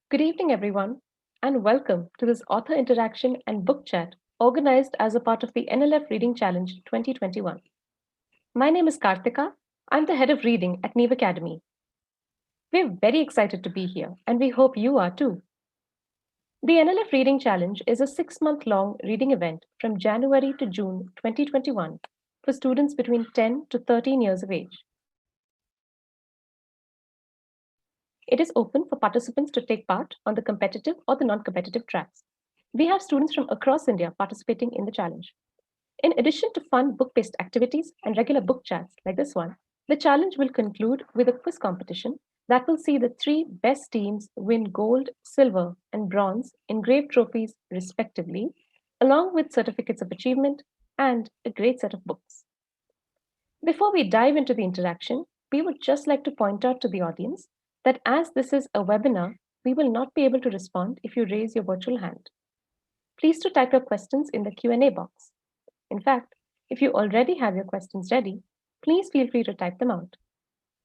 Good evening, everyone, and welcome to this author interaction and book chat organized as a part of the NLF Reading Challenge 2021. My name is Karthika. I'm the head of reading at Neev Academy. We're very excited to be here, and we hope you are too. The NLF Reading Challenge is a 6-month long reading event from January to June 2021 for students between 10 to 13 years of age. It is open for participants to take part on the competitive or the non-competitive tracks. We have students from across India participating in the challenge. In addition to fun book-based activities and regular book chats like this one, the challenge will conclude with a quiz competition that will see the 3 best teams win gold, silver, and bronze engraved trophies respectively, along with certificates of achievement and a great set of books. Before we dive into the interaction, we would just like to point out to the audience that as this is a webinar, we will not be able to respond if you raise your virtual hand. Please do type your questions in the Q&A box. In fact, if you already have your questions ready, please feel free to type them out.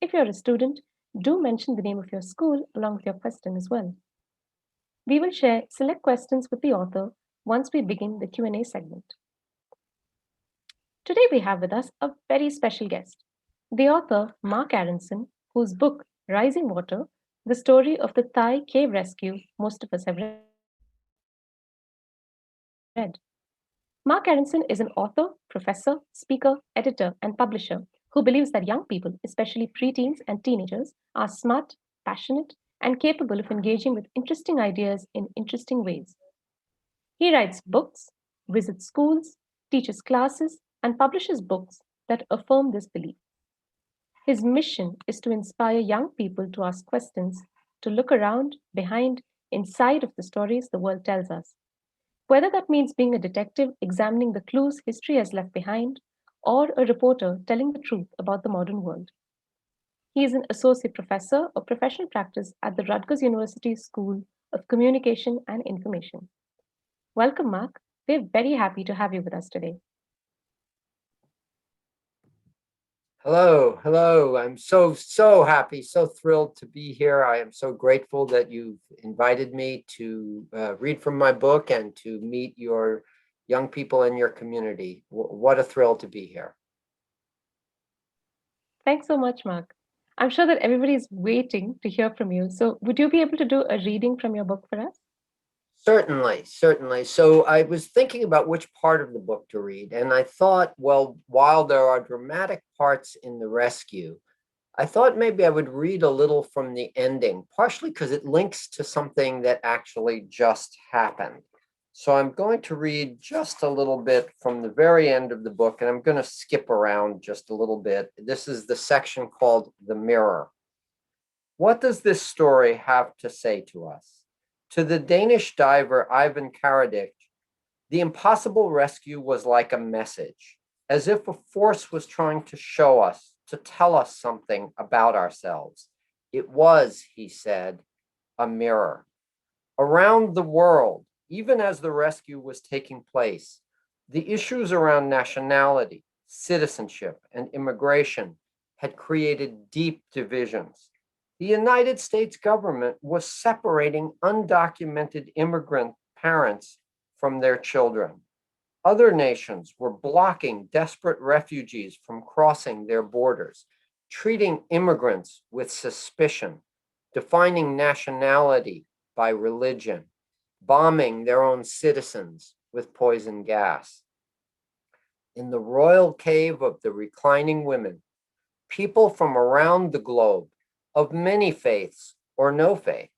If you're a student, do mention the name of your school along with your question as well. We will share select questions with the author once we begin the Q&A segment. Today we have with us a very special guest, the author Marc Aronson, whose book Rising Water, the story of the Thai cave rescue most of us have read. Marc Aronson is an author, professor, speaker, editor, and publisher who believes that young people, especially preteens and teenagers, are smart, passionate, and capable of engaging with interesting ideas in interesting ways. He writes books, visits schools, teaches classes, and publishes books that affirm this belief. His mission is to inspire young people to ask questions, to look around, behind, inside of the stories the world tells us. Whether that means being a detective examining the clues history has left behind, or a reporter telling the truth about the modern world. He is an associate professor of professional practice at the Rutgers University School of Communication and Information. Welcome, Marc. We're very happy to have you with us today. Hello. I'm so happy, so thrilled to be here. I am so grateful that you've invited me to read from my book and to meet your young people in your community. What a thrill to be here. Thanks so much, Marc. I'm sure that everybody is waiting to hear from you. So, would you be able to do a reading from your book for us? Certainly. So I was thinking about which part of the book to read, and I thought, well, while there are dramatic parts in the rescue, I thought maybe I would read a little from the ending, partially because it links to something that actually just happened. So I'm going to read just a little bit from the very end of the book, and I'm going to skip around just a little bit. This is the section called The Mirror. What does this story have to say to us? To the Danish diver Ivan Karadik, the impossible rescue was like a message, as if a force was trying to show us, to tell us something about ourselves. It was, he said, a mirror. Around the world, even as the rescue was taking place, the issues around nationality, citizenship, and immigration had created deep divisions. The United States government was separating undocumented immigrant parents from their children. Other nations were blocking desperate refugees from crossing their borders, treating immigrants with suspicion, defining nationality by religion, bombing their own citizens with poison gas. In the royal cave of the reclining women, people from around the globe, of many faiths or no faith,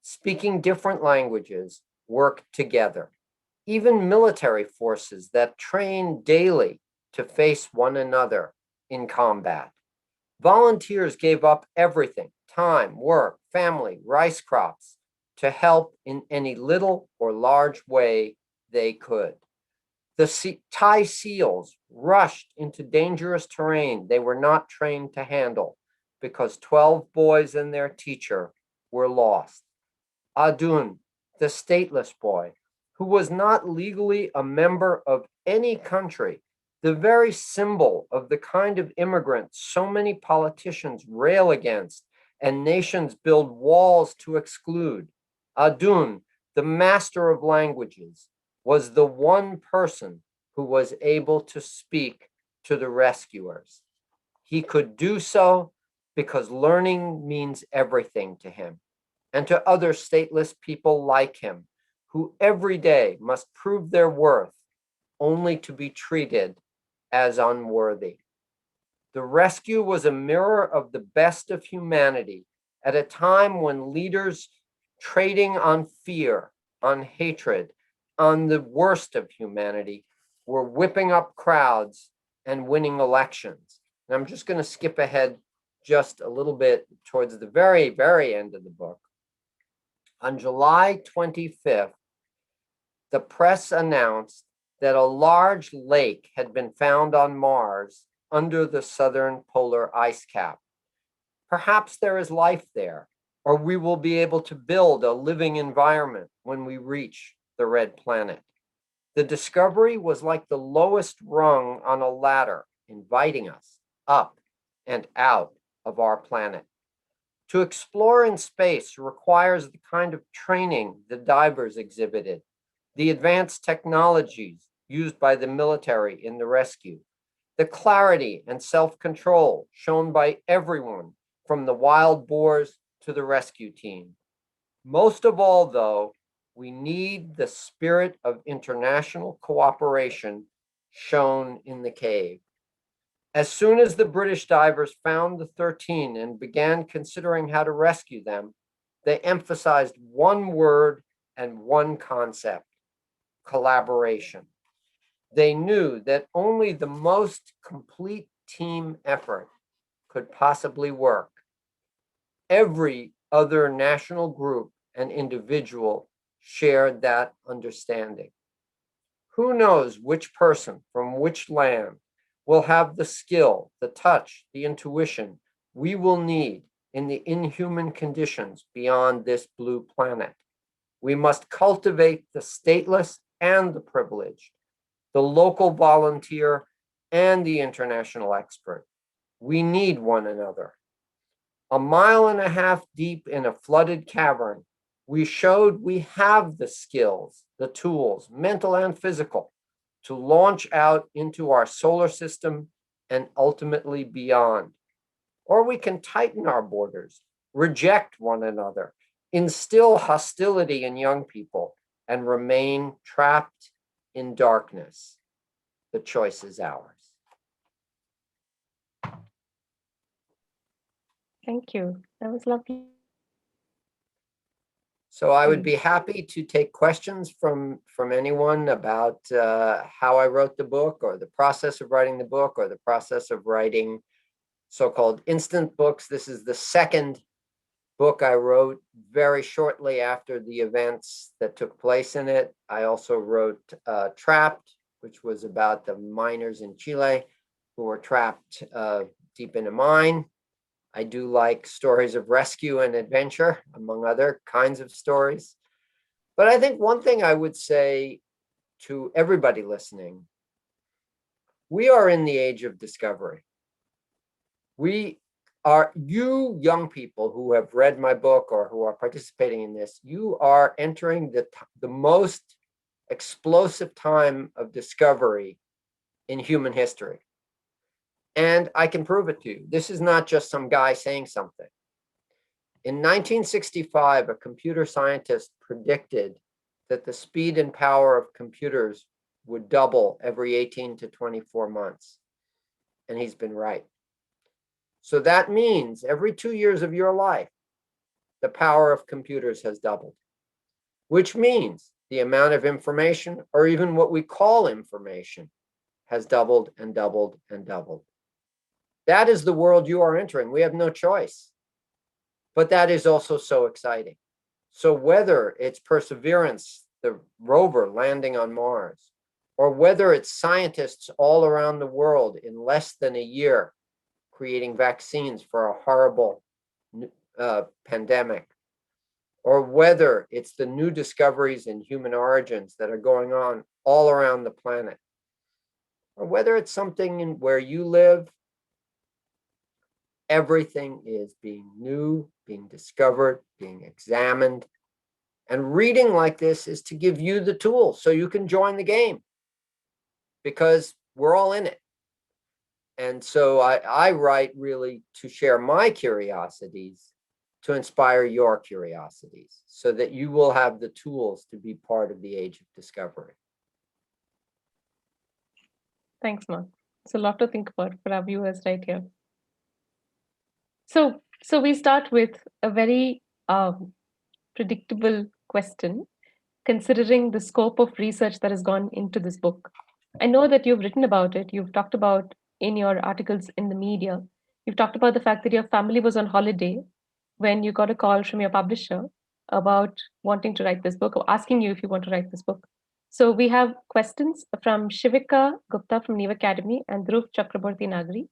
speaking different languages, work together. Even military forces that train daily to face one another in combat. Volunteers gave up everything, time, work, family, rice crops, to help in any little or large way they could. The Thai SEALs rushed into dangerous terrain they were not trained to handle, because 12 boys and their teacher were lost. Adun, the stateless boy, who was not legally a member of any country, the very symbol of the kind of immigrant so many politicians rail against and nations build walls to exclude, Adun, the master of languages, was the one person who was able to speak to the rescuers. He could do so because learning means everything to him and to other stateless people like him, who every day must prove their worth only to be treated as unworthy. The rescue was a mirror of the best of humanity at a time when leaders trading on fear, on hatred, on the worst of humanity were whipping up crowds and winning elections. And I'm just going to skip ahead just a little bit towards the very, very end of the book. On July 25th, the press announced that a large lake had been found on Mars under the southern polar ice cap. Perhaps there is life there, or we will be able to build a living environment when we reach the red planet. The discovery was like the lowest rung on a ladder, inviting us up and out of our planet. To explore in space requires the kind of training the divers exhibited, the advanced technologies used by the military in the rescue, the clarity and self-control shown by everyone from the wild boars to the rescue team. Most of all, though, we need the spirit of international cooperation shown in the cave. As soon as the British divers found the 13 and began considering how to rescue them, they emphasized one word and one concept: collaboration. They knew that only the most complete team effort could possibly work. Every other national group and individual shared that understanding. Who knows which person from which land will have the skill, the touch, the intuition we will need in the inhuman conditions beyond this blue planet. We must cultivate the stateless and the privileged, the local volunteer and the international expert. We need one another. A mile and a half deep in a flooded cavern, we showed we have the skills, the tools, mental and physical, to launch out into our solar system and ultimately beyond. Or we can tighten our borders, reject one another, instill hostility in young people, and remain trapped in darkness. The choice is ours. Thank you. That was lovely. So I would be happy to take questions from anyone about how I wrote the book, or the process of writing the book, or the process of writing so-called instant books. This is the second book I wrote very shortly after the events that took place in it. I also wrote Trapped, which was about the miners in Chile who were trapped deep in a mine. I do like stories of rescue and adventure, among other kinds of stories. But I think one thing I would say to everybody listening, we are in the age of discovery. We are, you young people who have read my book or who are participating in this, you are entering the most explosive time of discovery in human history. And I can prove it to you. This is not just some guy saying something. In 1965, a computer scientist predicted that the speed and power of computers would double every 18 to 24 months. And he's been right. So that means every 2 years of your life, the power of computers has doubled, which means the amount of information, or even what we call information, has doubled and doubled and doubled. That is the world you are entering. We have no choice. But that is also so exciting. So whether it's Perseverance, the rover landing on Mars, or whether it's scientists all around the world in less than a year creating vaccines for a horrible pandemic, or whether it's the new discoveries in human origins that are going on all around the planet, or whether it's something in where you live, everything is being new, being discovered, being examined, And reading like this is to give you the tools so you can join the game, because we're all in it. And so I write really to share my curiosities, to inspire your curiosities, so that you will have the tools to be part of the age of discovery. Thanks, Mark. It's a lot to think about for our viewers right here. So we start with a very predictable question, considering the scope of research that has gone into this book. I know that you've written about it, you've talked about in your articles in the media, you've talked about the fact that your family was on holiday when you got a call from your publisher about wanting to write this book or asking you if you want to write this book. So we have questions from Shivika Gupta from Neev Academy and Dhruv Chakraborty Nagri,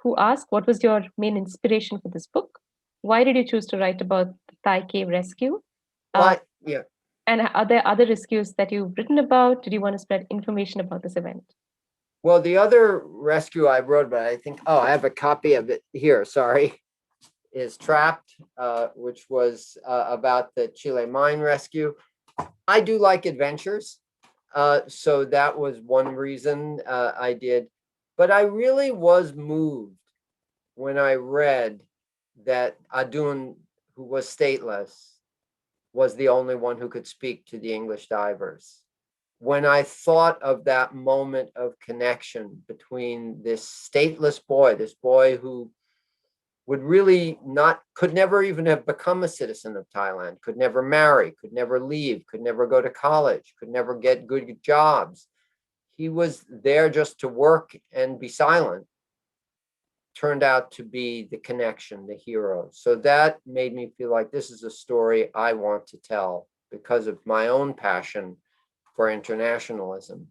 who asked, what was your main inspiration for this book? Why did you choose to write about the Thai cave rescue? Yeah. And are there other rescues that you've written about? Did you want to spread information about this event? Well, the other rescue I wrote about, I think, I have a copy of it here, sorry, is Trapped, which was about the Chile mine rescue. I do like adventures, so that was one reason I did. But I really was moved when I read that Adun, who was stateless, was the only one who could speak to the English divers. When I thought of that moment of connection between this stateless boy, this boy who would really could never even have become a citizen of Thailand, could never marry, could never leave, could never go to college, could never get good jobs. He was there just to work and be silent. Turned out to be the connection, the hero. So that made me feel like this is a story I want to tell because of my own passion for internationalism.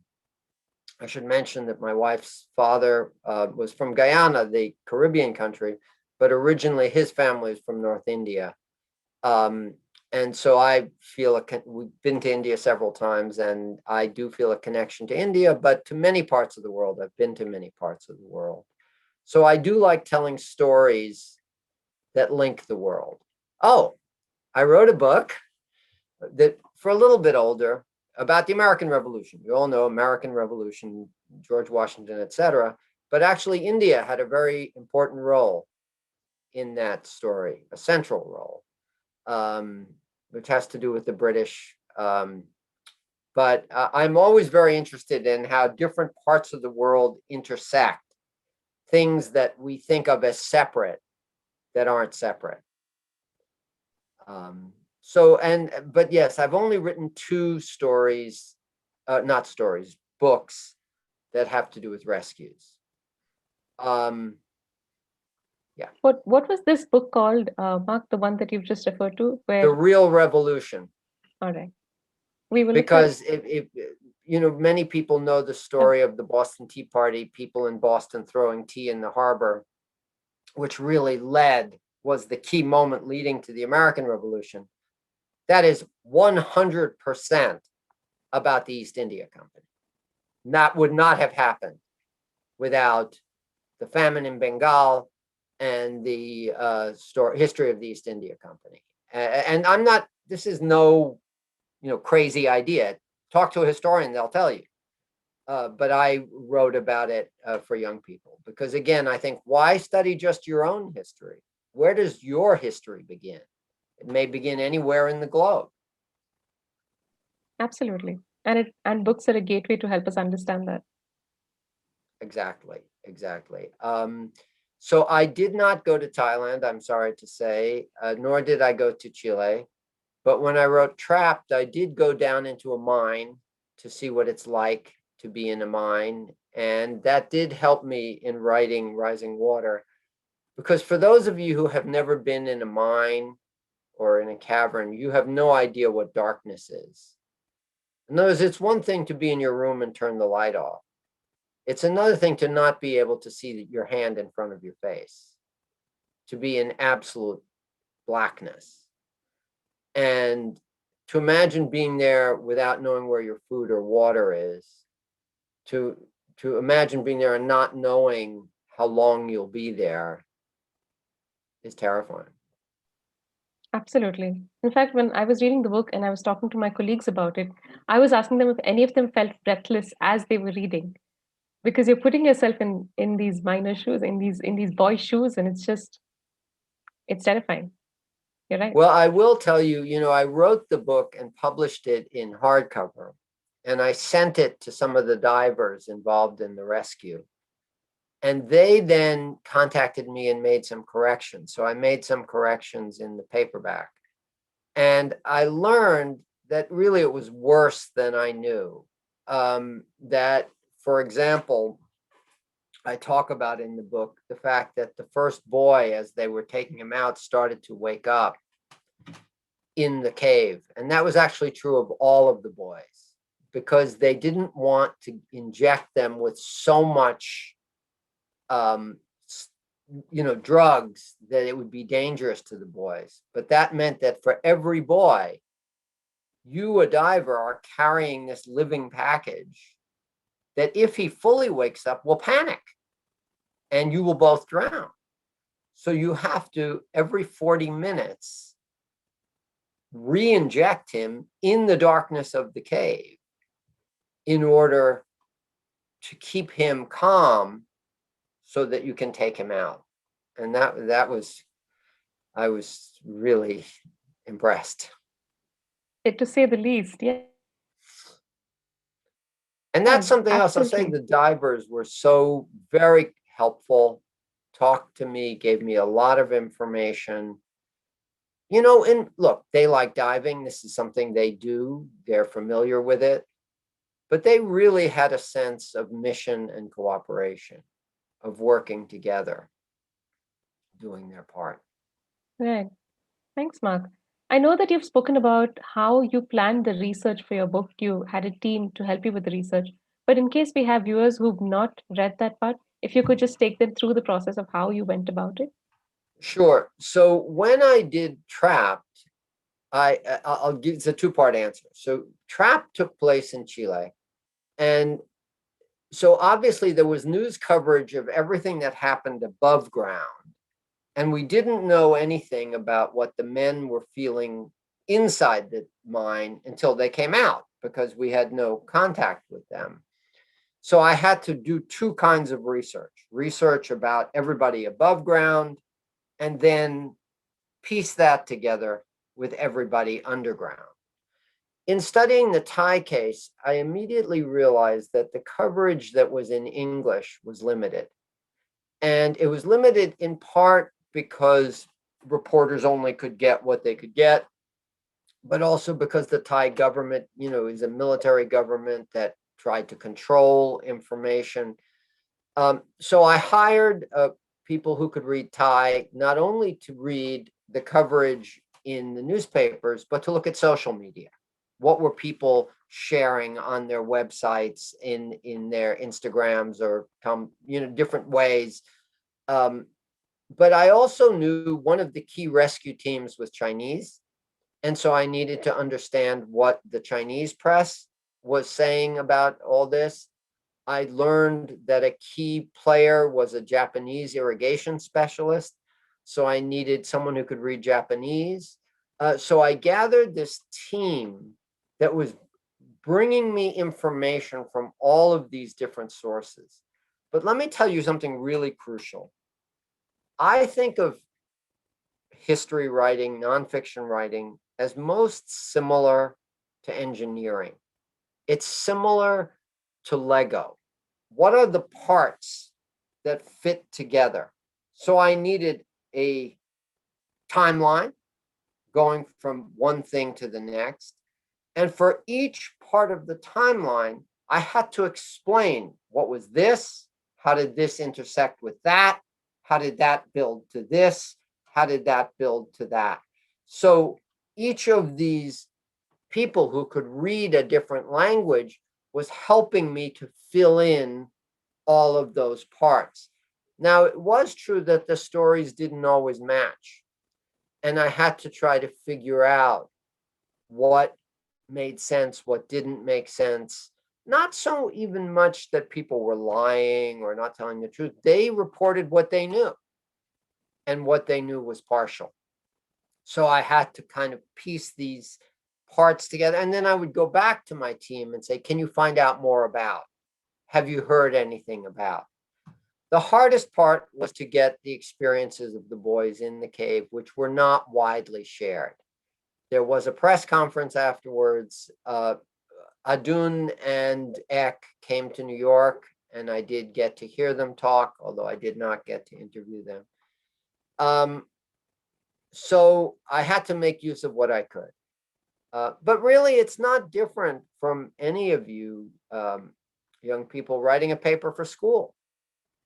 I should mention that my wife's father was from Guyana, the Caribbean country, but originally his family is from North India. And so I feel we've been to India several times, and I do feel a connection to India, but to many parts of the world. I've been to many parts of the world. So I do like telling stories that link the world. Oh, I wrote a book that for a little bit older about the American Revolution. You all know American Revolution, George Washington, etc. But actually, India had a very important role in that story, a central role, which has to do with the British. But I'm always very interested in how different parts of the world intersect, things that we think of as separate that aren't separate. But yes, I've only written two stories, not stories, books that have to do with rescues. Yeah. What was this book called, Mark, the one that you've just referred to? The Real Revolution. All right. We will because if many people know the story of the Boston Tea Party, people in Boston throwing tea in the harbor, which really was the key moment leading to the American Revolution. That is 100% about the East India Company. That would not have happened without the famine in Bengal and the history of the East India Company. And this is no crazy idea. Talk to a historian, they'll tell you. But I wrote about it for young people because, again, I think, why study just your own history? Where does your history begin? It may begin anywhere in the globe. Absolutely. And books are a gateway to help us understand that. Exactly. So I did not go to Thailand, I'm sorry to say, nor did I go to Chile. But when I wrote Trapped, I did go down into a mine to see what it's like to be in a mine. And that did help me in writing Rising Water. Because for those of you who have never been in a mine or in a cavern, you have no idea what darkness is. In other words, it's one thing to be in your room and turn the light off. It's another thing to not be able to see your hand in front of your face, to be in absolute blackness. And to imagine being there without knowing where your food or water is, to imagine being there and not knowing how long you'll be there is terrifying. Absolutely. In fact, when I was reading the book and I was talking to my colleagues about it, I was asking them if any of them felt breathless as they were reading, because you're putting yourself in these minor shoes, in these boys' shoes, and it's terrifying. You're right. Well, I will tell you, I wrote the book and published it in hardcover, and I sent it to some of the divers involved in the rescue. And they then contacted me and made some corrections. So I made some corrections in the paperback. And I learned that really it was worse than I knew. That, for example, I talk about in the book the fact that the first boy, as they were taking him out, started to wake up in the cave. And that was actually true of all of the boys because they didn't want to inject them with so much um, drugs that it would be dangerous to the boys. But that meant that for every boy, you, a diver, are carrying this living package that if he fully wakes up, will panic and you will both drown. So you have to, every 40 minutes, re-inject him in the darkness of the cave in order to keep him calm so that you can take him out. And that was, I was really impressed. To say the least, yeah. And that's something else I'll say. Absolutely. The divers were so very helpful, talked to me, gave me a lot of information. And look, they like diving. This is something they do. They're familiar with it. But they really had a sense of mission and cooperation, of working together, doing their part. Right. Thanks, Mark. I know that you've spoken about how you planned the research for your book. You had a team to help you with the research. But in case we have viewers who've not read that part, if you could just take them through the process of how you went about it. Sure. So when I did Trapped, I'll give it's a two-part answer. So Trapped took place in Chile, and so obviously there was news coverage of everything that happened above ground, and we didn't know anything about what the men were feeling inside the mine until they came out because we had no contact with them. So I had to do two kinds of research about everybody above ground, and then piece that together with everybody underground. In studying the Thai case, I immediately realized that the coverage that was in English was limited. And it was limited in part because reporters only could get what they could get, but also because the Thai government, is a military government that tried to control information. So I hired people who could read Thai, not only to read the coverage in the newspapers, but to look at social media. What were people sharing on their websites, in their Instagrams, or different ways. But I also knew one of the key rescue teams was Chinese. And so I needed to understand what the Chinese press was saying about all this. I learned that a key player was a Japanese irrigation specialist. So I needed someone who could read Japanese. So I gathered this team that was bringing me information from all of these different sources. But let me tell you something really crucial. I think of history writing, nonfiction writing, as most similar to engineering. It's similar to Lego. What are the parts that fit together? So I needed a timeline going from one thing to the next. And for each part of the timeline, I had to explain what was this, how did this intersect with that, how did that build to this, how did that build to that. So each of these people who could read a different language was helping me to fill in all of those parts. Now, it was true that the stories didn't always match, and I had to try to figure out what made sense, what didn't make sense. Not so even much that people were lying or not telling the truth. They reported what they knew, and what they knew was partial. So I had to kind of piece these parts together. And then I would go back to my team and say, can you find out more about? Have you heard anything about? The hardest part was to get the experiences of the boys in the cave, which were not widely shared. There was a press conference afterwards. Adun and Ek came to New York, and I did get to hear them talk, although I did not get to interview them. So I had to make use of what I could. But really, it's not different from any of you young people writing a paper for school.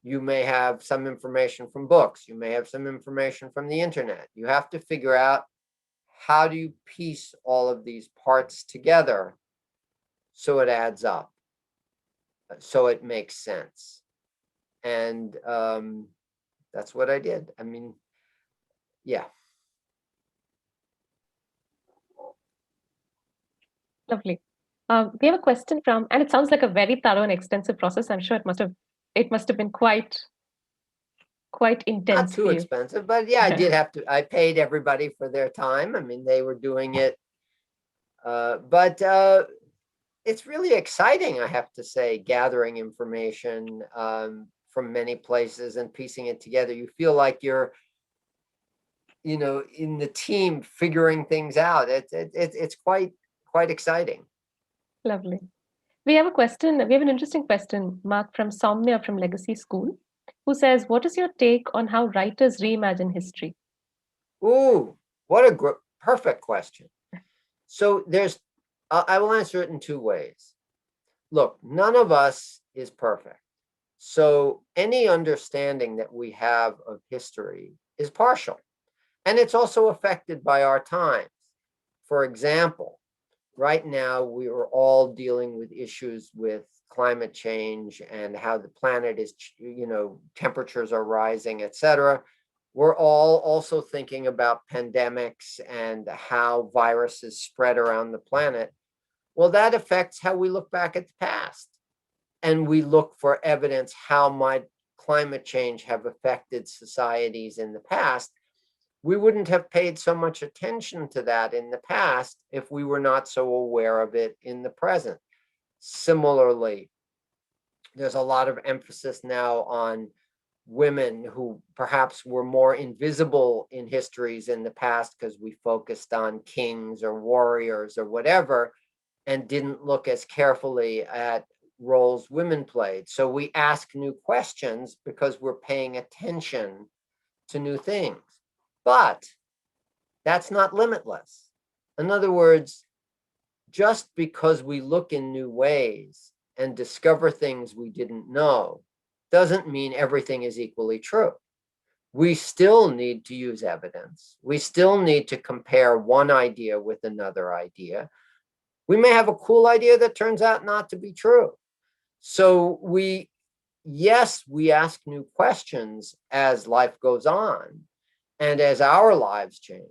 You may have some information from books. You may have some information from the internet. You have to figure out, how do you piece all of these parts together so it adds up, so it makes sense? And that's what I did. I mean, yeah. Lovely. We have a question from, and it sounds like a very thorough and extensive process. I'm sure it must have been quite intense. Not too expensive, but yeah, I did have to. I paid everybody for their time. I mean, they were doing it, but it's really exciting, I have to say, gathering information from many places and piecing it together. You feel like you're, in the team figuring things out. It's quite exciting. Lovely. We have a question. We have an interesting question, Marc, from Soumya from Legacy School, who says, what is your take on how writers reimagine history? Ooh, what a perfect question. So I will answer it in two ways. Look, none of us is perfect. So any understanding that we have of history is partial. And it's also affected by our times. For example, right now, we are all dealing with issues with climate change and how the planet is, temperatures are rising, et cetera. We're all also thinking about pandemics and how viruses spread around the planet. Well, that affects how we look back at the past. And we look for evidence, how might climate change have affected societies in the past? We wouldn't have paid so much attention to that in the past if we were not so aware of it in the present. Similarly, there's a lot of emphasis now on women who perhaps were more invisible in histories in the past because we focused on kings or warriors or whatever, and didn't look as carefully at roles women played. So we ask new questions because we're paying attention to new things. But that's not limitless. In other words, just because we look in new ways and discover things we didn't know doesn't mean everything is equally true. We still need to use evidence. We still need to compare one idea with another idea. We may have a cool idea that turns out not to be true. So we ask new questions as life goes on and as our lives change,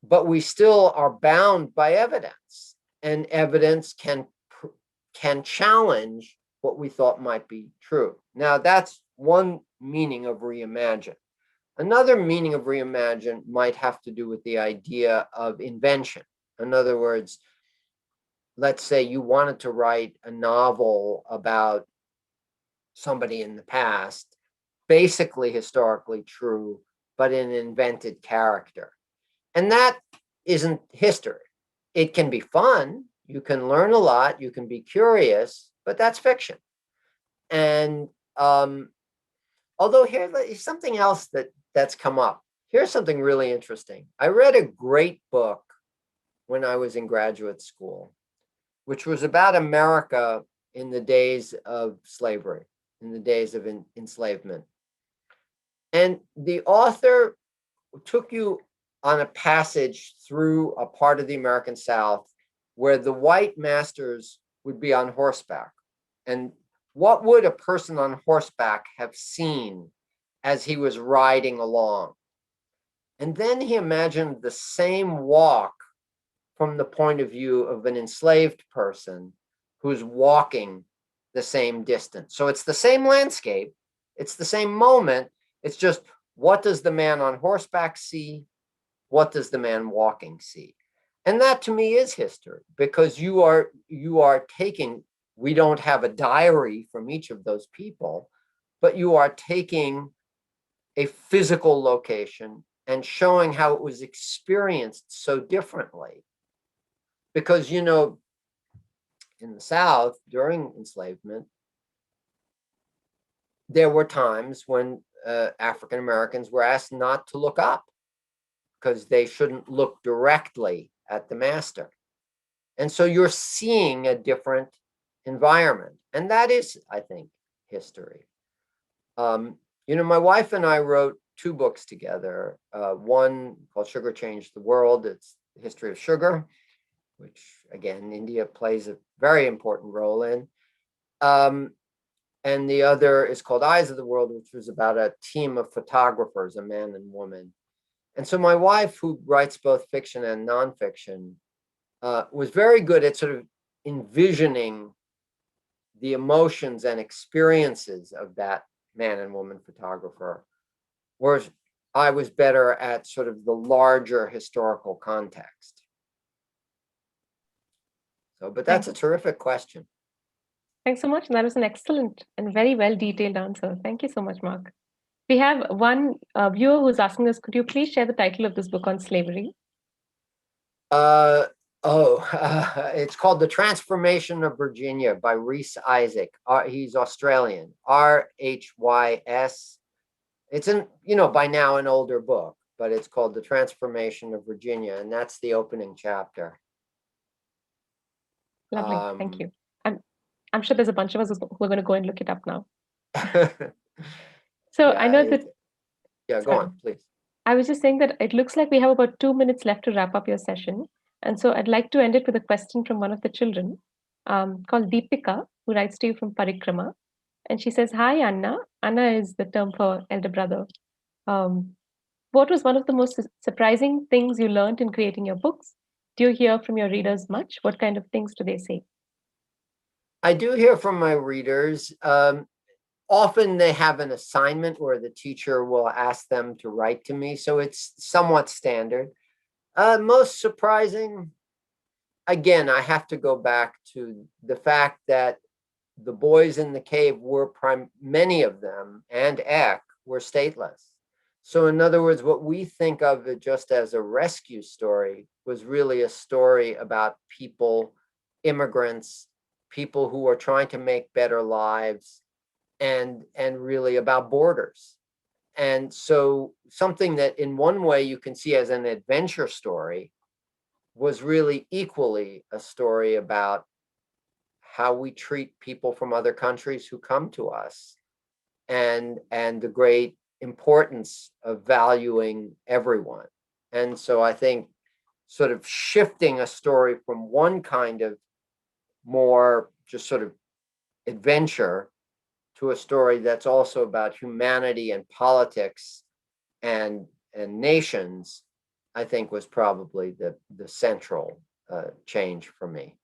but we still are bound by evidence, and evidence can challenge what we thought might be true. Now, that's one meaning of reimagine. Another meaning of reimagine might have to do with the idea of invention. In other words, let's say you wanted to write a novel about somebody in the past, basically historically true, but an invented character. And that isn't history. It can be fun. You can learn a lot. You can be curious, but that's fiction. And although here's something else that's come up. Here's something really interesting. I read a great book when I was in graduate school, which was about America in the days of slavery, in the days of enslavement. And the author took you on a passage through a part of the American South where the white masters would be on horseback. And what would a person on horseback have seen as he was riding along? And then he imagined the same walk from the point of view of an enslaved person who's walking the same distance. So it's the same landscape, it's the same moment. It's just, what does the man on horseback see? what does the man walking see? And that to me is history, because you are taking, we don't have a diary from each of those people, but you are taking a physical location and showing how it was experienced so differently. Because, you know, in the South during enslavement, there were times when African Americans were asked not to look up because they shouldn't look directly at the master. And so you're seeing a different environment. And that is, I think, history. You know, my wife and I wrote 2 books together. One called Sugar Changed the World. It's the history of sugar, which, again, India plays a very important role in. And the other is called Eyes of the World, which was about a team of photographers, a man and woman. And so my wife, who writes both fiction and nonfiction, was very good at sort of envisioning the emotions and experiences of that man and woman photographer, whereas I was better at sort of the larger historical context. So, but that's a terrific question. Thanks so much. That was an excellent and very well detailed answer. Thank you so much, Marc. We have one viewer who's asking us, could you please share the title of this book on slavery? It's called The Transformation of Virginia by Rhys Isaac. He's Australian, RHYS. It's by now an older book, but it's called The Transformation of Virginia, and that's the opening chapter. Lovely, thank you. I'm sure there's a bunch of us who are going to go and look it up now. So I know that. Yeah, go on, please. I was just saying that it looks like we have about 2 minutes left to wrap up your session. And so I'd like to end it with a question from one of the children called Deepika, who writes to you from Parikrama. And she says, hi, Anna. Anna is the term for elder brother. What was one of the most surprising things you learned in creating your books? Do you hear from your readers much? What kind of things do they say? I do hear from my readers. Often they have an assignment where the teacher will ask them to write to me. So it's somewhat standard. Most surprising, again, I have to go back to the fact that the boys in the cave were many of them, and Eck, were stateless. So in other words, what we think of it just as a rescue story was really a story about people, immigrants, people who are trying to make better lives, and really about borders. And so something that in one way you can see as an adventure story was really equally a story about how we treat people from other countries who come to us, and the great importance of valuing everyone. And so I think sort of shifting a story from one kind of more just sort of adventure to a story that's also about humanity and politics and nations, I think was probably the central change for me.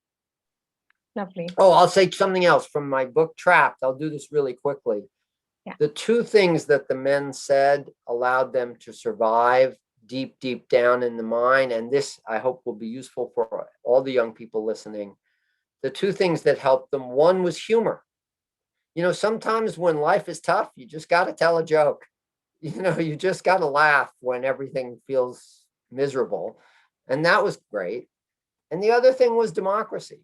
Lovely. Oh, I'll say something else from my book, Trapped. I'll do this really quickly. Yeah. The 2 things that the men said allowed them to survive deep, deep down in the mine, and this, I hope, will be useful for all the young people listening. The 2 things that helped them, one was humor. You know, sometimes when life is tough, you just got to tell a joke. You know, you just got to laugh when everything feels miserable. And that was great. And the other thing was democracy.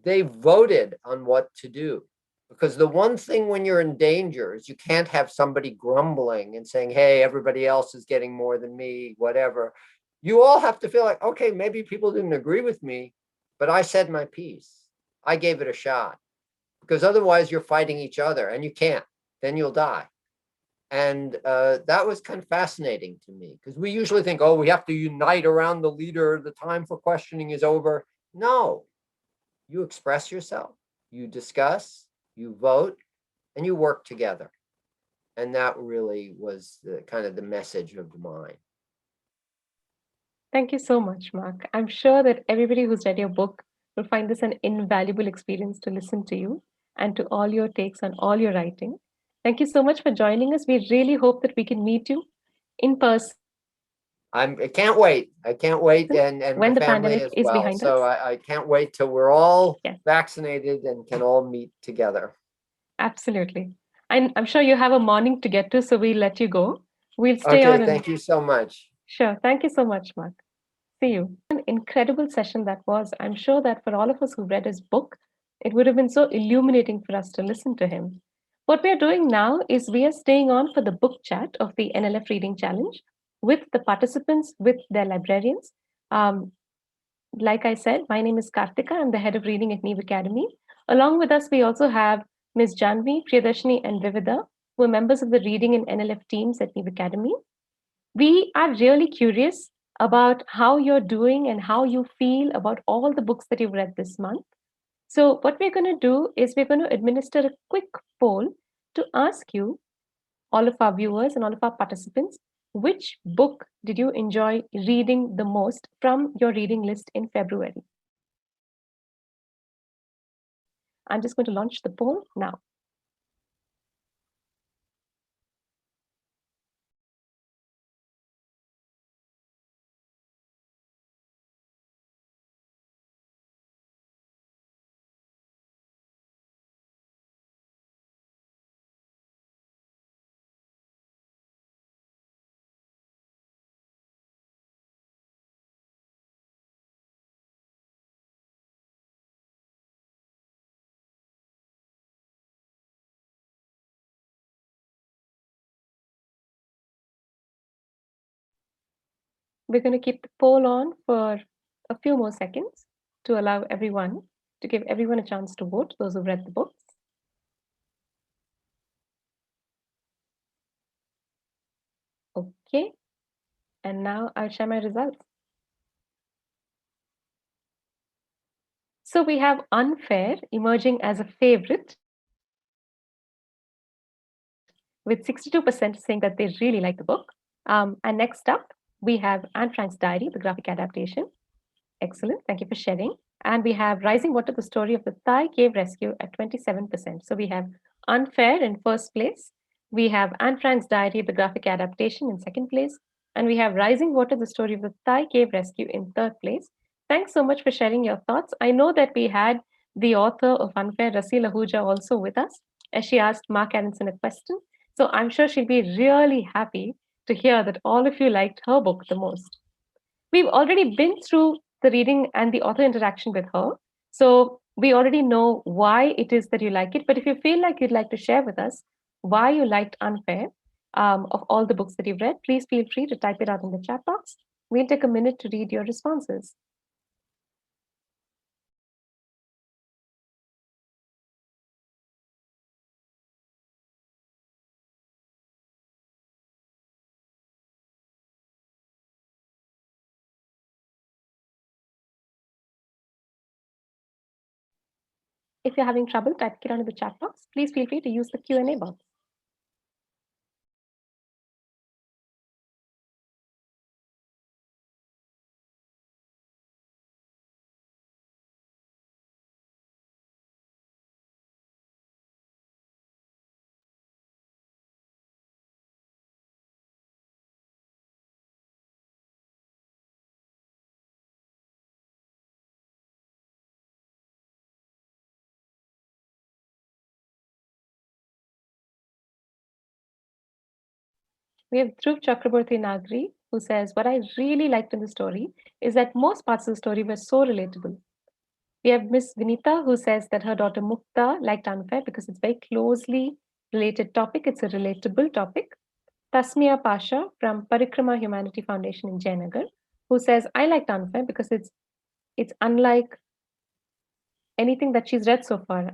They voted on what to do. Because the one thing when you're in danger is you can't have somebody grumbling and saying, hey, everybody else is getting more than me, whatever. You all have to feel like, okay, maybe people didn't agree with me, but I said my piece. I gave it a shot. Because otherwise you're fighting each other, and you can't, then you'll die. And that was kind of fascinating to me, because we usually think, oh, we have to unite around the leader, the time for questioning is over. No, you express yourself, you discuss, you vote, and you work together. And that really was the kind of the message of the mine. Thank you so much, Marc. I'm sure that everybody who's read your book will find this an invaluable experience to listen to you and to all your takes on all your writing. Thank you so much for joining us. We really hope that we can meet you in person I can't wait. I can't wait, and when the the family pandemic as is well. behind So us. I can't wait till we're all Yes, vaccinated and can all meet together. absolutely. I'm sure you have a morning to get to, so we'll let you go. We'll stay Okay, on and thank you so much. sure. Thank you so much, Mark. See you. An incredible session that was. I'm sure that for all of us who read his book, it would have been so illuminating for us to listen to him. What we are doing now is we are staying on for the book chat of the NLF Reading Challenge with the participants, with their librarians. Um, like I said, my name is Kartika. I'm the head of reading at Neev Academy. Along with us, we also have Ms. Janvi, Priyadarshini, and Vivida, who are members of the reading and NLF teams at Neev Academy. We are really curious about how you're doing and how you feel about all the books that you've read this month. So, what we're going to do is we're going to administer a quick poll to ask you, all of our viewers and all of our participants, which book did you enjoy reading the most from your reading list in February? I'm just going to launch the poll now. We're going to keep the poll on for a few more seconds to allow everyone, to give everyone a chance to vote, those who read the books. Okay, and now I'll share my results. So we have Unfair emerging as a favorite, with 62% saying that they really like the book. And next up, we have Anne Frank's Diary, the graphic adaptation. Excellent, thank you for sharing. And we have Rising Water, the story of the Thai cave rescue at 27%. So we have Unfair in first place. We have Anne Frank's Diary, the graphic adaptation in second place. And we have Rising Water, the story of the Thai cave rescue in third place. Thanks so much for sharing your thoughts. I know that we had the author of Unfair, Rasi Lahuja, also with us, as she asked Marc Aronson a question. So I'm sure she'll be really happy to hear that all of you liked her book the most. We've already been through the reading and the author interaction with her. So we already know why it is that you like it. But if you feel like you'd like to share with us why you liked Unfair of all the books that you've read, please feel free to type it out in the chat box. We'll take a minute to read your responses. If you're having trouble typing it out in the chat box, please feel free to use the Q&A box. We have Dhruv Chakraborty Nagri, who says, what I really liked in the story is that most parts of the story were so relatable. We have Miss Vinita, who says that her daughter Mukta liked Unfair because it's very closely related topic. It's a relatable topic. Tasmia Pasha from Parikrama Humanity Foundation in Jayanagar, who says, I liked Unfair because it's unlike anything that she's read so far,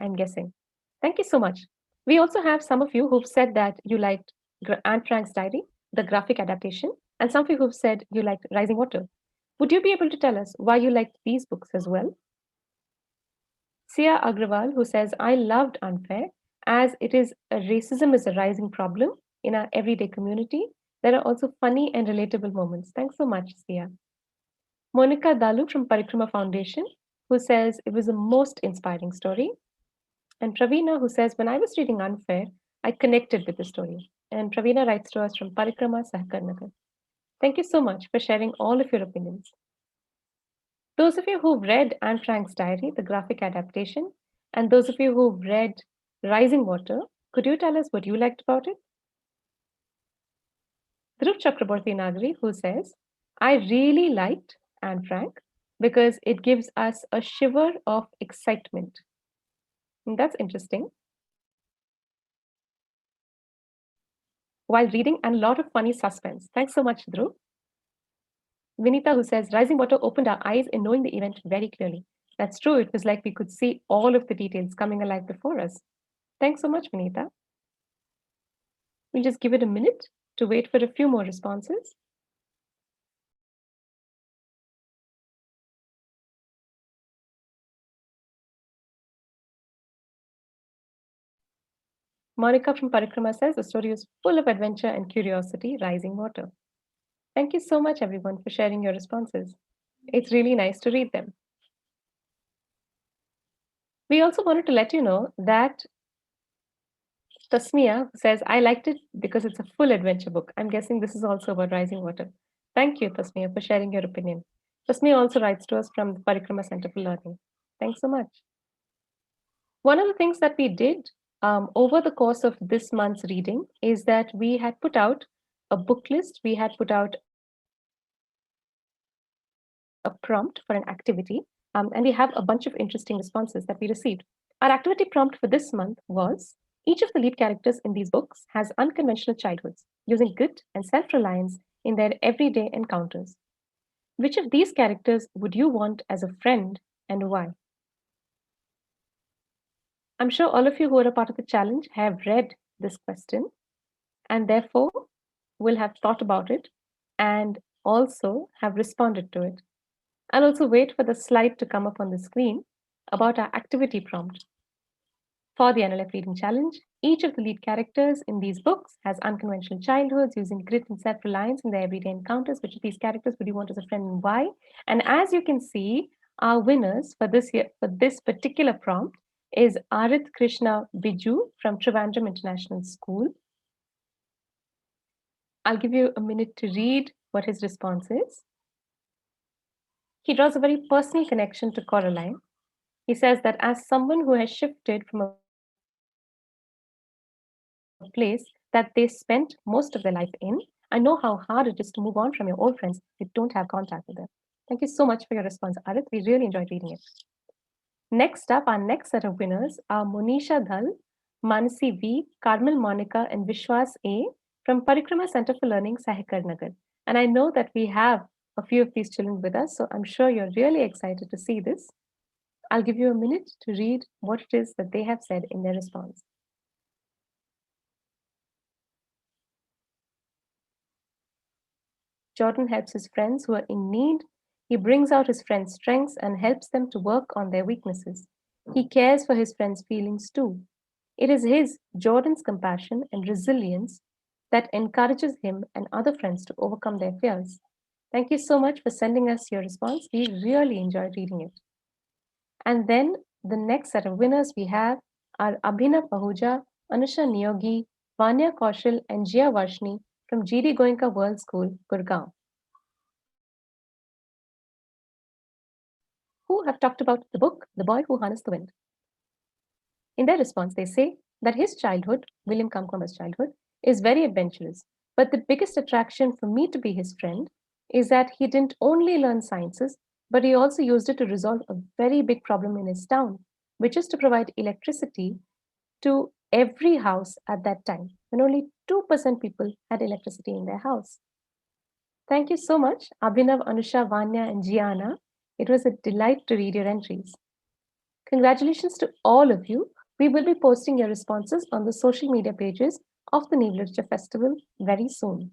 I'm guessing. Thank you so much. We also have some of you who've said that you liked Anne Frank's Diary, the graphic adaptation, and some of you who've said you liked Rising Water. Would you be able to tell us why you liked these books as well? Sia Agrawal, who says, I loved Unfair, as racism is a rising problem in our everyday community. There are also funny and relatable moments. Thanks so much, Sia. Monica Dalu from Parikrama Foundation, who says it was the most inspiring story. And Pravina, who says, when I was reading Unfair, I connected with the story. And Pravina writes to us from Parikrama, Sahakarnagar. Thank you so much for sharing all of your opinions. Those of you who've read Anne Frank's diary, the graphic adaptation, and those of you who've read Rising Water, could you tell us what you liked about it? Dhruv Chakraborty Nagari, who says, I really liked Anne Frank because it gives us a shiver of excitement. And that's interesting. While reading, and a lot of funny suspense. Thanks so much, Dhruv. Vinita, who says, Rising Water opened our eyes in knowing the event very clearly. That's true. It was like we could see all of the details coming alive before us. Thanks so much, Vinita. We'll just give it a minute to wait for a few more responses. Monica from Parikrama says the story is full of adventure and curiosity, Rising Water. Thank you so much, everyone, for sharing your responses. It's really nice to read them. We also wanted to let you know that Tasmia says, I liked it because it's a full adventure book. I'm guessing this is also about Rising Water. Thank you, Tasmia, for sharing your opinion. Tasmia also writes to us from the Parikrama Center for Learning. Thanks so much. One of the things that we did over the course of this month's reading is that we had put out a book list, we had put out a prompt for an activity, and we have a bunch of interesting responses that we received. Our activity prompt for this month was, each of the lead characters in these books has unconventional childhoods, using grit and self-reliance in their everyday encounters. Which of these characters would you want as a friend and why? I'm sure all of you who are a part of the challenge have read this question and therefore will have thought about it and also have responded to it. I'll also wait for the slide to come up on the screen about our activity prompt. For the NLF Reading Challenge, each of the lead characters in these books has unconventional childhoods using grit and self-reliance in their everyday encounters. Which of these characters would you want as a friend and why? And as you can see, our winners for this particular prompt is Arith Krishna Biju from Trivandrum International School. I'll give you a minute to read what his response is. He draws a very personal connection to Coraline. He says that as someone who has shifted from a place that they spent most of their life in, I know how hard it is to move on from your old friends if you don't have contact with them. Thank you so much for your response, Arith. We really enjoyed reading it. Next up, our next set of winners are Monisha Dhal, Manasi V, Carmel Monica, and Vishwas A from Parikrama Center for Learning, Sahakarnagar. And I know that we have a few of these children with us, so I'm sure you're really excited to see this. I'll give you a minute to read what it is that they have said in their response. Jordan helps his friends who are in need. He brings out his friends' strengths and helps them to work on their weaknesses. He cares for his friends' feelings too. It is his, Jordan's compassion and resilience that encourages him and other friends to overcome their fears. Thank you so much for sending us your response. We really enjoyed reading it. And then the next set of winners we have are Abhinav Ahuja, Anusha Niyogi, Vanya Kaushal, and Jia Varshni from GD Goenka World School, Gurgaon, who have talked about the book, The Boy Who Harnessed the Wind. In their response, they say that his childhood, William Kamkwamba's childhood, is very adventurous. But the biggest attraction for me to be his friend is that he didn't only learn sciences, but he also used it to resolve a very big problem in his town, which is to provide electricity to every house at that time, when only 2% people had electricity in their house. Thank you so much, Abhinav, Anusha, Vanya, and Gianna. It was a delight to read your entries. Congratulations to all of you. We will be posting your responses on the social media pages of the Neev Literature Festival very soon.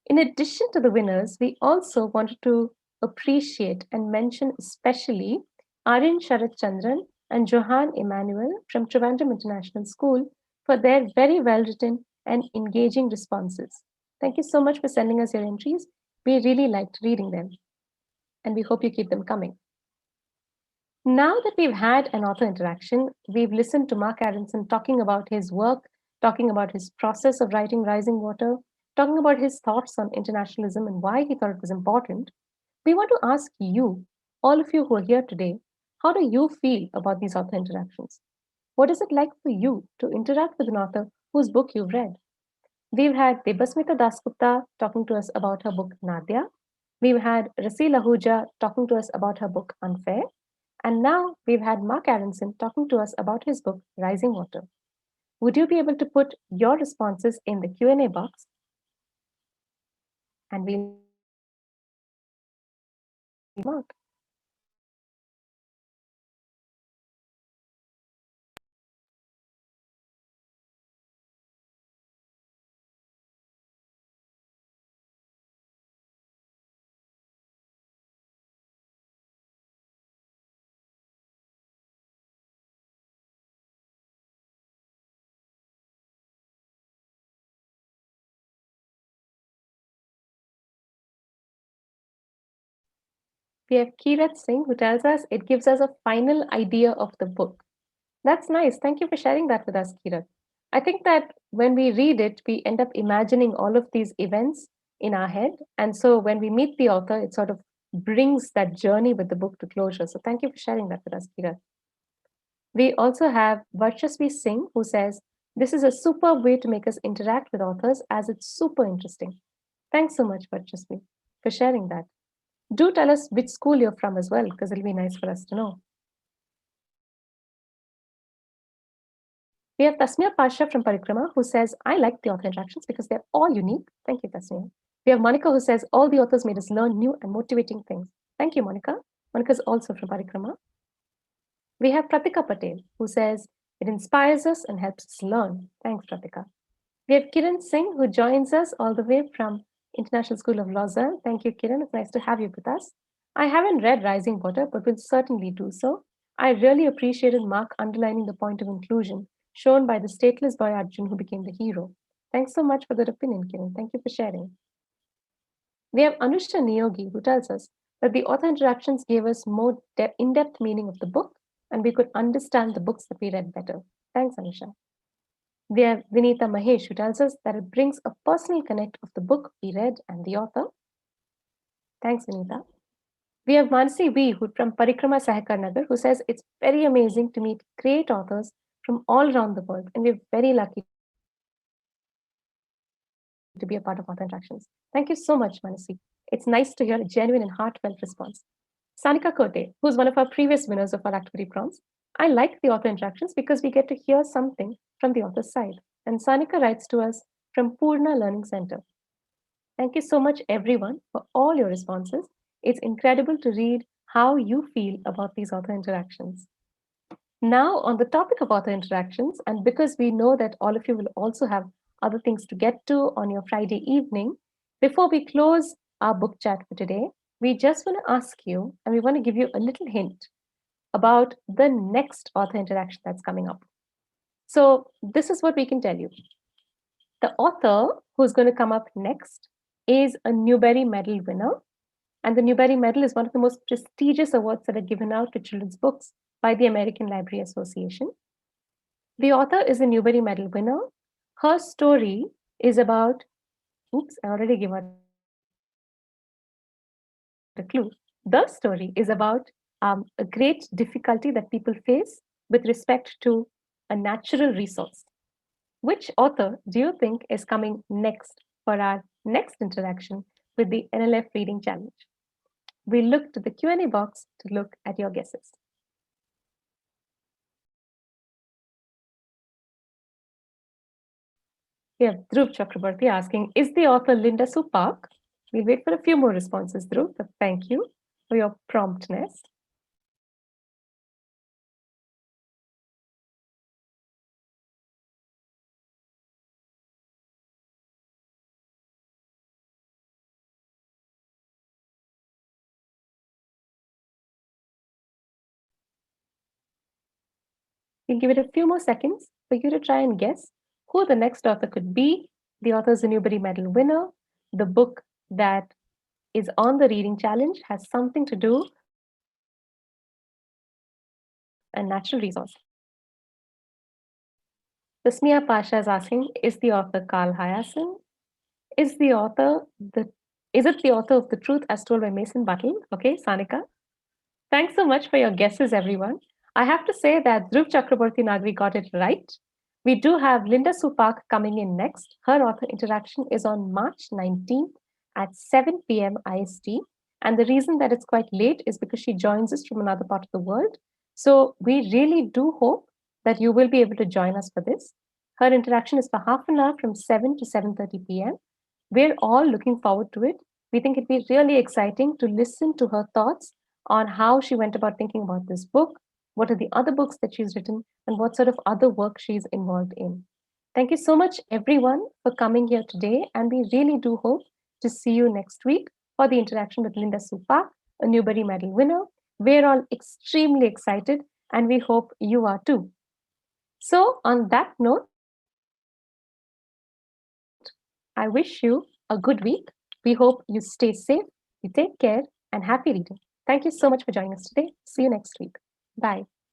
In addition to the winners, we also wanted to appreciate and mention especially Aryan Sharat Chandran and Johan Emmanuel from Trivandrum International School for their very well-written and engaging responses. Thank you so much for sending us your entries. We really liked reading them, and we hope you keep them coming. Now that we've had an author interaction, we've listened to Marc Aronson talking about his work talking about his process of writing Rising Water, talking about his thoughts on internationalism and why he thought it was important, we want to ask you, all of you who are here today, how do you feel about these author interactions? What is it like for you to interact with an author whose book you've read? We've had Debasmita Dasgupta talking to us about her book Nadia. We've had Rasi Lahuja talking to us about her book Unfair. And now we've had Marc Aronson talking to us about his book Rising Water. Would you be able to put your responses in the Q&A box? And we'll Mark. We have Kirat Singh who tells us it gives us a final idea of the book. That's nice. Thank you for sharing that with us, Kirat. I think that when we read it, we end up imagining all of these events in our head. And so when we meet the author, it sort of brings that journey with the book to closure. So thank you for sharing that with us, Kirat. We also have Varchasvi Singh who says, this is a superb way to make us interact with authors as it's super interesting. Thanks so much, Varchasvi, for sharing that. Do tell us which school you're from as well, because it'll be nice for us to know. We have Tasmia Pasha from Parikrama who says, I like the author interactions because they're all unique. Thank you, Tasmia. We have Monica who says, all the authors made us learn new and motivating things. Thank you, Monica. Monica is also from Parikrama. We have Pratika Patel who says, it inspires us and helps us learn. Thanks, Pratika. We have Kiran Singh who joins us all the way from International School of Lausanne. Thank you, Kiran. It's nice to have you with us. I haven't read Rising Water, but will certainly do so. I really appreciated Marc underlining the point of inclusion shown by the stateless boy Arjun who became the hero. Thanks so much for that opinion, Kiran. Thank you for sharing. We have Anusha Niyogi who tells us that the author interactions gave us more in-depth meaning of the book and we could understand the books that we read better. Thanks, Anusha. We have Vinita Mahesh who tells us that it brings a personal connect of the book we read and the author. Thanks, Vinita. We have Mansi V from Parikrama Sahakar Nagar who says it's very amazing to meet great authors from all around the world and we're very lucky to be a part of author interactions. Thank you so much, Manasi. It's nice to hear a genuine and heartfelt response. Sanika Kote, who's one of our previous winners of our activity prompts, I like the author interactions because we get to hear something from the author's side. And Sanika writes to us from Purna Learning Center. Thank you so much, everyone, for all your responses. It's incredible to read how you feel about these author interactions. Now, on the topic of author interactions, and because we know that all of you will also have other things to get to on your Friday evening, before we close our book chat for today, we just want to ask you, and we want to give you a little hint about the next author interaction that's coming up. So, this is what we can tell you. The author who's going to come up next is a Newbery Medal winner. And the Newbery Medal is one of the most prestigious awards that are given out to children's books by the American Library Association. The author is a Newbery Medal winner. Her story is about, oops, I already gave out a clue. The story is about a great difficulty that people face with respect to a natural resource. Which author do you think is coming next for our next interaction with the NLF Reading Challenge? We look to the Q&A box to look at your guesses. We have Dhruv Chakrabarti asking, is the author Linda Sue Park? We'll wait for a few more responses, Dhruv, but thank you for your promptness. We'll give it a few more seconds for you to try and guess who the next author could be. The author is a Newbery Medal winner. The book that is on the reading challenge has something to do with a natural resource. Tasmia Pasha is asking, is the author Carl Hiaasen? Is the author the is it the author of The Truth as Told by Mason Buttle? Okay, Sanika. Thanks so much for your guesses, everyone. I have to say that Dhruv Chakraborty Nagri got it right. We do have Linda Supak coming in next. Her author interaction is on March 19th at 7 p.m. IST. And the reason that it's quite late is because she joins us from another part of the world. So we really do hope that you will be able to join us for this. Her interaction is for half an hour from 7 to 7:30 p.m. We're all looking forward to it. We think it'd be really exciting to listen to her thoughts on how she went about thinking about this book, what are the other books that she's written, and what sort of other work she's involved in. Thank you so much, everyone, for coming here today. And we really do hope to see you next week for the interaction with Linda Supak, a Newbery Medal winner. We're all extremely excited, and we hope you are too. So, on that note, I wish you a good week. We hope you stay safe, you take care, and happy reading. Thank you so much for joining us today. See you next week. Bye.